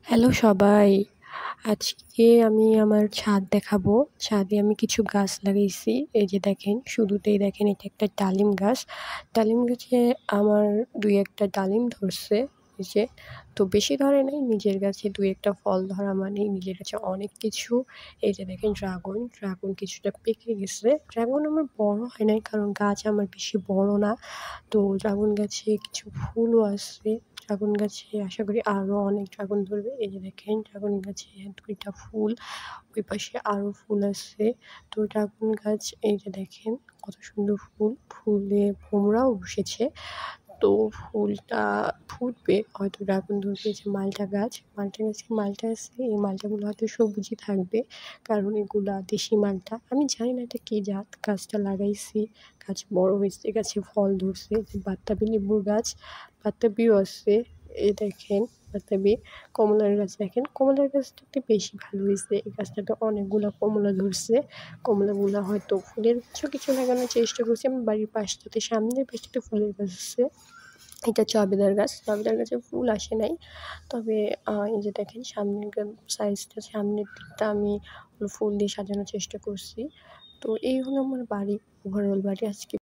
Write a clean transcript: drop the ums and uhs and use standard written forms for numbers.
Hello সবাই, আজকে আমি আমার ছাদ দেখাবো। ছাদে আমি কিছু গাছ লাগাইছি। এই যে দেখেন, শুরুতেই দেখেন এটা একটা ডালিম গাছ। ডালিম গাছে আমার ২-১টা ডালিম ধরছে। এই যে, তো বেশি ধরে নাই, নিজের গাছে ২-১টা ফল ধরা মানেই নিজের কাছে অনেক কিছু। এই যে দেখেন ড্রাগন কিছুটা পেকে গেছে। ড্রাগন আমার বড় হয় নাই কারণ গাছ আমার বেশি বড় না। তো ড্রাগন গাছে কিছু ফুলও আসছে। ড্রাগন গাছে আশা করি আরও অনেক ড্রাগন ধরবে। এই যে দেখেন ড্রাগন গাছে ২টা ফুল, ওই পাশে আরও ফুল আসছে। তো ড্রাগন গাছ এই যে দেখেন কত সুন্দর ফুল, ফুলে ভোমরাও বসেছে। তো ফুলটা ফুটবে, হয়তো ড্রাগন ধরবে। এই যে মালটা গাছে মালটা আছে, এই মালটাগুলো হয়তো সবুজই থাকবে কারণ এগুলা দেশি মালটা। আমি জানি না এটা কী জাত। গাছটা লাগাইছি, গাছ বড় হয়েছে, গাছে ফল ধরছে। যে বাতাবি লেবুর গাছ, বাতাবিও আছে। এই দেখেন বাতাবি। কমলার গাছ দেখেন, কমলার গাছটাতে বেশি ভালো হয়েছে। এই গাছটাতে অনেকগুলো কমলা ধরছে। কমলাগুলো হয়তো ফুলের গাছও কিছু লাগানোর চেষ্টা করছি। আমার বাড়ির পাশটাতে, সামনের পাশটাতে ফুলের গাছ আছে। এটা চবেদার গাছ, চবেদার গাছে ফুল আসে নাই। তবে এই যে দেখেন সামনের সাইজটা, সামনের দিকটা আমি ফুল দিয়ে সাজানোর চেষ্টা করছি। তো এই হলো আমার বাড়ি, ওভারঅল বাড়ি। আজকে